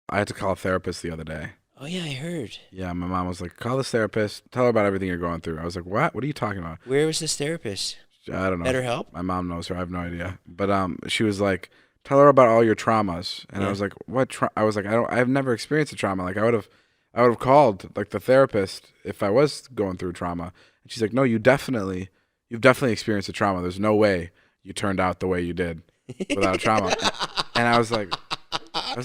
I had to call a therapist the other day. Oh, yeah, I heard. Yeah, my mom was like, call this therapist, tell her about everything you're going through. I was like, what? What are you talking about? Where was this therapist? I don't know. Better help? My mom knows her. I have no idea. But she was like, tell her about all your traumas. And I was like, what? I was like, I've never experienced a trauma. Like I would have called like the therapist if I was going through trauma. And she's like, no, you've definitely experienced a trauma. There's no way you turned out the way you did without a trauma. And I was like,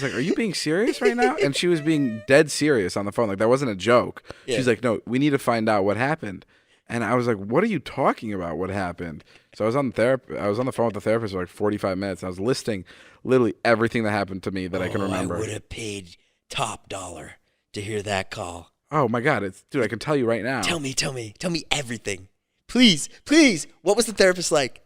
are you being serious right now? And she was being dead serious on the phone. Like that wasn't a joke. Yeah. She's like, no, we need to find out what happened. And I was like, what are you talking about? What happened? So I was on the phone with the therapist for like 45 minutes. I was listing literally everything that happened to me that I can remember. I would have paid top dollar to hear that call. Oh my God. Dude, I can tell you right now. Tell me everything. Please. What was the therapist like?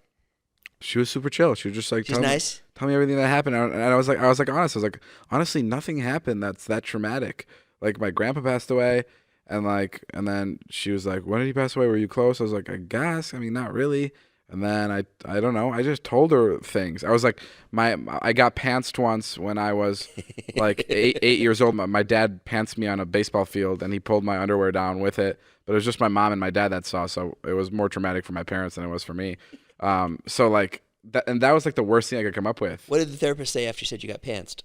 She was super chill. She was just like, she's nice. Tell me everything that happened. And I was like honest. I was like, honestly, nothing happened that's that traumatic. Like my grandpa passed away. And then she was like, when did he pass away? Were you close? I was like, I guess. I mean, not really. And then I don't know. I just told her things. I was like, I got pantsed once when I was like 8 years old. My dad pantsed me on a baseball field and he pulled my underwear down with it. But it was just my mom and my dad that saw. So it was more traumatic for my parents than it was for me. So like that was like the worst thing I could come up with. What did the therapist say after you said you got pantsed?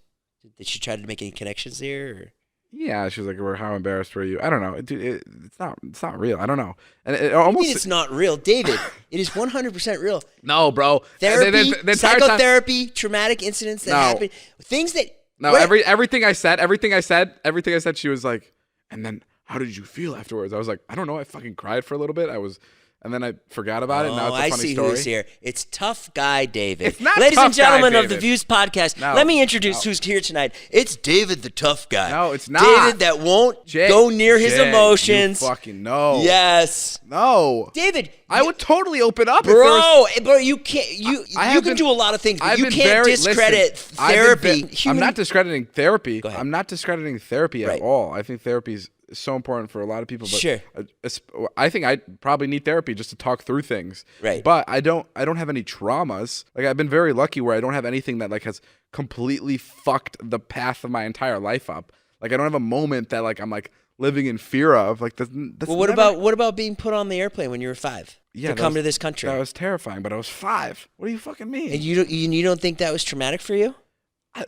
Did she try to make any connections here? Or? Yeah, she was like, "Well, how embarrassed were you?" I don't know. Dude, it's not real. I don't know. And it almost. What do you mean it's not real, David? It is 100% real. No, bro. Therapy, psychotherapy, traumatic incidents that happen, things that. No, everything I said. She was like, and then how did you feel afterwards? I was like, I don't know. I fucking cried for a little bit. And then I forgot about it. Now it's a funny story. I see who's here. It's Tough Guy David. It's not Ladies tough and gentlemen guy, of the Views podcast, let me introduce who's here tonight. It's David the Tough Guy. No, it's not. David that won't go near his emotions. You fucking no. Yes. No. David. I would totally open up. Bro, you can't. You can do a lot of things, but you can't discredit therapy. I'm not discrediting therapy. Go ahead. I'm not discrediting therapy at all. I think therapy's so important for a lot of people, but sure. I think I probably need therapy just to talk through things. Right. But I don't have any traumas. Like I've been very lucky where I don't have anything that like has completely fucked the path of my entire life up. Like I don't have a moment that like I'm like living in fear of. Like that's well, what about being put on the airplane when you were 5 to come to this country? That was terrifying, but I was 5. What do you fucking mean? And you don't think that was traumatic for you?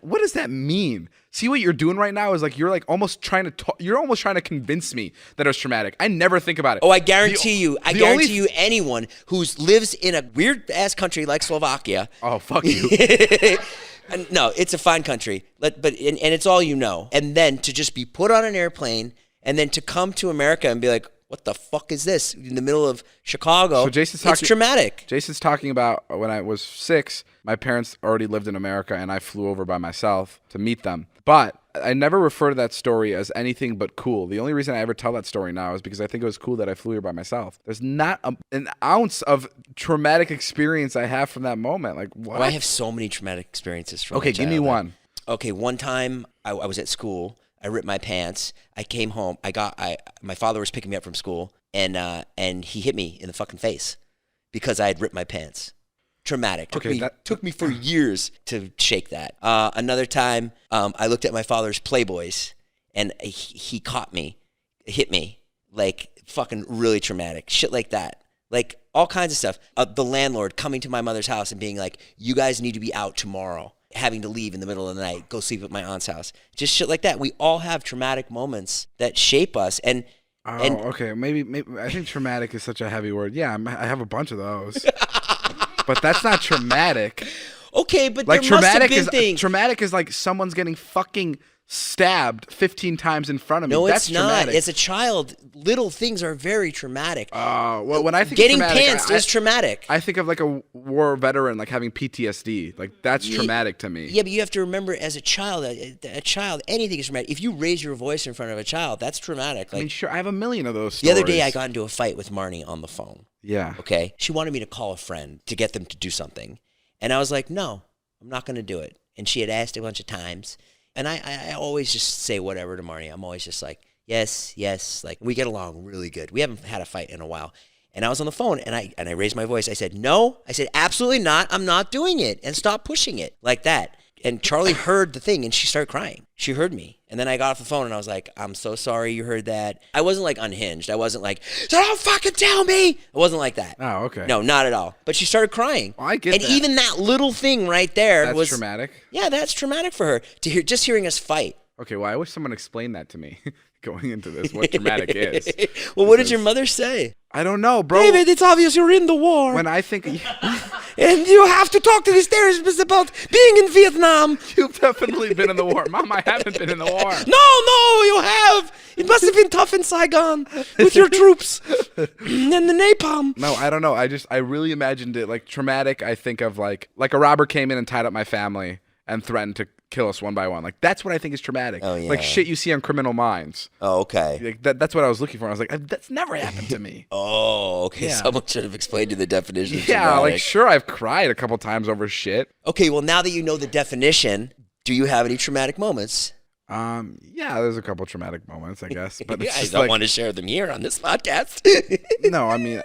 What does that mean? See what you're doing right now is like you're almost trying to convince me that it was traumatic. I never think about it. Oh, I guarantee you anyone who lives in a weird ass country like Slovakia. Oh, fuck you. No, it's a fine country, but it's all you know. And then to just be put on an airplane and then to come to America and be like, what the fuck is this in the middle of Chicago? So it's traumatic. Jason's talking about when I was 6, my parents already lived in America and I flew over by myself to meet them. But I never refer to that story as anything but cool. The only reason I ever tell that story now is because I think it was cool that I flew here by myself. There's not an ounce of traumatic experience I have from that moment. Like, what? Oh, I have so many traumatic experiences from Okay, give me one. Okay, one time I was at school. I ripped my pants. I came home. My father was picking me up from school, and he hit me in the fucking face because I had ripped my pants. Traumatic. Took me for years to shake that. Another time, I looked at my father's Playboys, and he caught me, hit me, like fucking really traumatic. Shit like that. Like all kinds of stuff. The landlord coming to my mother's house and being like, "You guys need to be out tomorrow." Having to leave in the middle of the night, go sleep at my aunt's house. Just shit like that. We all have traumatic moments that shape us. Okay. Maybe I think traumatic is such a heavy word. Yeah, I have a bunch of those. But that's not traumatic. Okay, but like, there must have been things. Traumatic is like someone's getting fucking stabbed 15 times in front of me. No, that's it's not. Traumatic. As a child, little things are very traumatic. Well, when I think getting of traumatic, pantsed is traumatic. I think of like a war veteran like having PTSD. Like that's traumatic to me. Yeah, but you have to remember, as a child, anything is traumatic. If you raise your voice in front of a child, that's traumatic. Like, I mean, sure, I have a million of those stories. The other day, I got into a fight with Marnie on the phone. Yeah. Okay. She wanted me to call a friend to get them to do something, and I was like, no, I'm not going to do it. And she had asked a bunch of times. And I always just say whatever to Marnie. I'm always just like, yes. Like, we get along really good. We haven't had a fight in a while. And I was on the phone, and I raised my voice. I said, no. I said, absolutely not. I'm not doing it. And stop pushing it like that. And Charlie heard the thing, and she started crying. She heard me. And then I got off the phone, and I was like, I'm so sorry you heard that. I wasn't, like, unhinged. I wasn't like, so don't fucking tell me. It wasn't like that. Oh, okay. No, not at all. But she started crying. Well, I get that. And even that little thing right there That's was traumatic. Yeah, that's traumatic for her to hear, just hearing us fight. Okay, well, I wish someone explained that to me going into this, what traumatic is. Well, what did your mother say? I don't know, bro. David, it's obvious you're in the war. When I think And you have to talk to this therapist about being in Vietnam. you've definitely been in the war. Mom, I haven't been in the war. No, you have. It must have been tough in Saigon with your troops and the napalm. No, I don't know. I really imagined it like traumatic. I think of like a robber came in and tied up my family and threatened to kill us one by one. Like that's what I think is traumatic. Oh, yeah. Like shit you see on Criminal Minds. Oh, okay. Like that's what I was looking for. I was like, that's never happened to me. Oh, okay. Yeah. Someone should have explained you the definition. of Yeah, traumatic. like sure I've cried a couple times over shit. Okay, well now that you know the definition, do you have any traumatic moments? Yeah, there's a couple traumatic moments, I guess. But it's I just don't like, want to share them here on this podcast. no, I mean,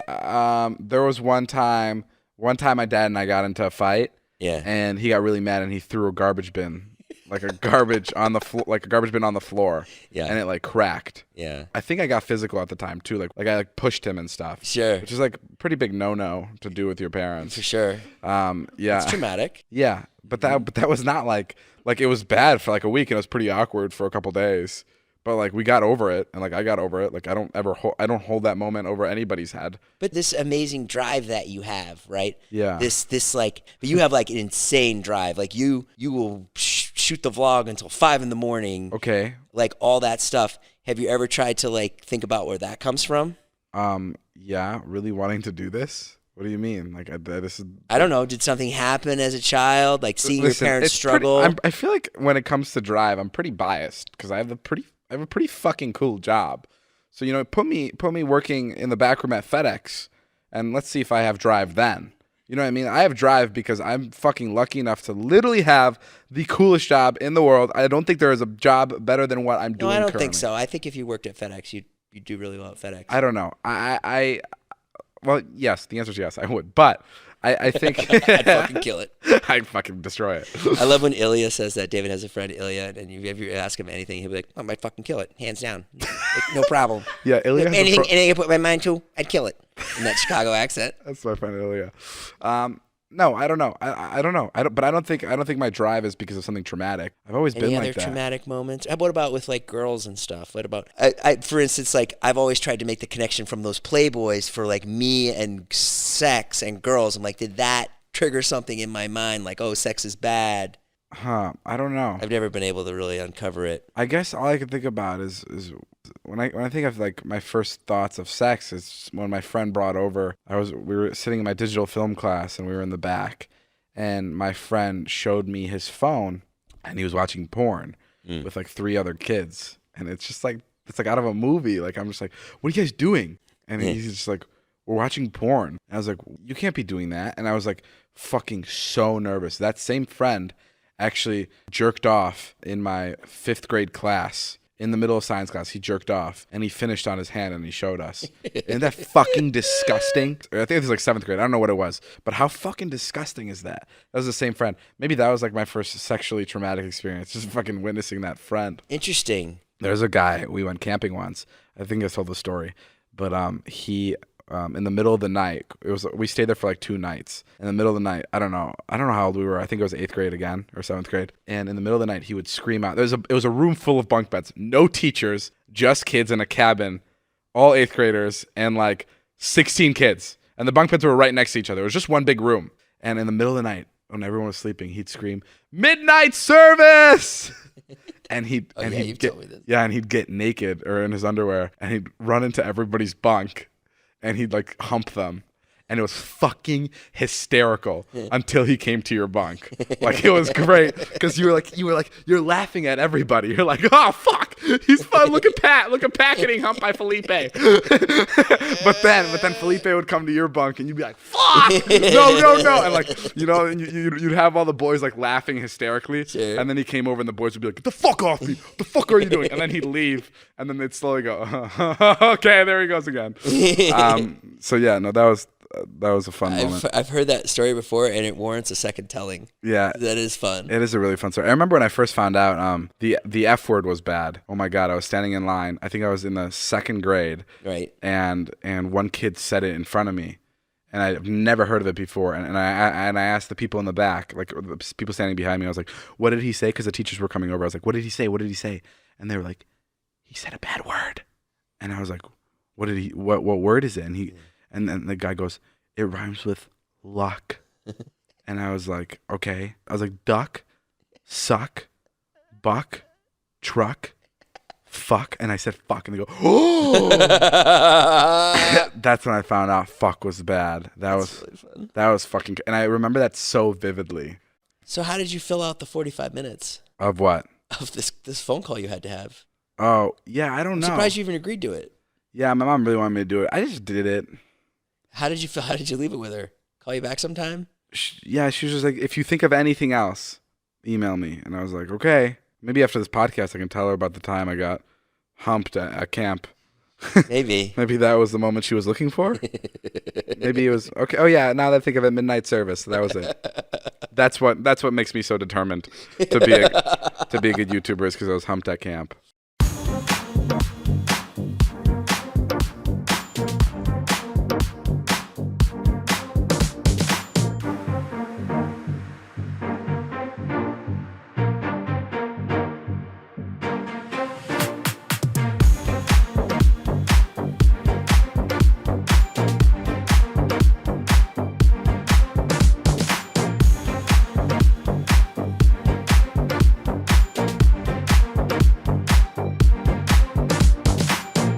there was one time my dad and I got into a fight. Yeah. And he got really mad and he threw a garbage bin, like a garbage on the like a garbage bin on the floor. Yeah. And it like cracked. Yeah. I think I got physical at the time too. Like I like pushed him and stuff. Sure. Which is like pretty big no to do with your parents. For sure. Yeah. It's traumatic. Yeah. But that was not like it was bad for like a week and it was pretty awkward for a couple days. But like we got over it and like I got over it. Like I don't hold that moment over anybody's head. But this amazing drive that you have, right? Yeah. This like, but you have like an insane drive. Like you will shoot the vlog until 5 a.m. Okay. Like all that stuff. Have you ever tried to like think about where that comes from? Yeah, really wanting to do this. What do you mean? Like this is. I don't know. Did something happen as a child? Like seeing Listen, your parents it's struggle? I feel like when it comes to drive, I'm pretty biased because I have a pretty fucking cool job. So put me working in the back room at FedEx, and let's see if I have drive then. You know what I mean? I have drive because I'm fucking lucky enough to literally have the coolest job in the world. I don't think there is a job better than what I'm doing. No, I don't currently. think so. I think if you worked at FedEx, you'd do really well at FedEx. I don't know. Well, yes, the answer is yes, I would. But I think I'd fucking kill it. I'd fucking destroy it. I love when Ilya says that. David has a friend, Ilya, and if you ask him anything, he'll be like, I might fucking kill it, hands down. Like, no problem. Yeah, Ilya has anything I put my mind to, I'd kill it. In that Chicago accent. That's my friend Ilya. No, I don't know. I don't know. But I don't think my drive is because of something traumatic. I've always been like that. Any other traumatic moments? What about with like girls and stuff? What about for instance, like I've always tried to make the connection from those Playboys for like me and sex and girls. I'm like, did that trigger something in my mind? Like, oh, sex is bad. I don't know. I've never been able to really uncover it. I guess all I can think about is when I think of like my first thoughts of sex is when my friend brought over. We were sitting in my digital film class and we were in the back, and my friend showed me his phone and he was watching porn with like 3 other kids, and it's like out of a movie. Like I'm just like, what are you guys doing? And he's just like, we're watching porn. And I was like, you can't be doing that. And I was like fucking so nervous. That same friend actually jerked off in my 5th grade class. In the middle of science class, he jerked off, and he finished on his hand, and he showed us. Isn't that fucking disgusting? I think it was like 7th grade. I don't know what it was. But how fucking disgusting is that? That was the same friend. Maybe that was like my first sexually traumatic experience, just fucking witnessing that friend. Interesting. There's a guy, we went camping once. I think I told the story. But he... in the middle of the night, we stayed there for like 2 nights. In the middle of the night, I don't know how old we were. I think it was 8th grade again or 7th grade. And in the middle of the night, he would scream out. It was a room full of bunk beds, no teachers, just kids in a cabin, all 8th graders, and like 16 kids. And the bunk beds were right next to each other. It was just one big room. And in the middle of the night, when everyone was sleeping, he'd scream, "Midnight service!" And he'd get naked or in his underwear, and he'd run into everybody's bunk. And he'd like hump them, and it was fucking hysterical until he came to your bunk. Like it was great because you're laughing at everybody. You're like, oh fuck, he's fun. Look at Pat getting humped by Felipe. but then Felipe would come to your bunk, and you'd be like, fuck, no, and like you'd have all the boys like laughing hysterically, and then he came over, and the boys would be like, get the fuck off me. What the fuck are you doing? And then he'd leave, and then they'd slowly go, okay, there he goes again. So yeah, no, that was a fun moment. I've heard that story before, and it warrants a second telling. Yeah, That is fun. it is a really fun story. I remember when I first found out the F word was bad. Oh my God, I was standing in line. I think I was in the 2nd grade. Right. And one kid said it in front of me, and I've never heard of it before. And I asked the people in the back, like the people standing behind me, I was like, "What did he say?" Because the teachers were coming over. I was like, "What did he say? What did he say?" And they were like, "He said a bad word." And I was like, What word is it?" And then the guy goes, "It rhymes with luck." And I was like, "Okay." I was like, "Duck, suck, buck, truck, fuck." And I said fuck, and they go, "Oh." That's when I found out fuck was bad. That's really fun. That was fucking, and I remember that so vividly. So how did you fill out the 45 minutes Of what? of this phone call you had to have? Oh, yeah, I don't know. I'm surprised you even agreed to it. Yeah, my mom really wanted me to do it. I just did it. How did you feel? How did you leave it with her? Call you back sometime? Yeah, she was just like, "If you think of anything else, email me." And I was like, "Okay." Maybe after this podcast, I can tell her about the time I got humped at camp. Maybe. Maybe that was the moment she was looking for. Maybe it was okay. Oh yeah, now that I think of it, midnight service. That was it. That's what makes me so determined to be a good YouTuber, is because I was humped at camp.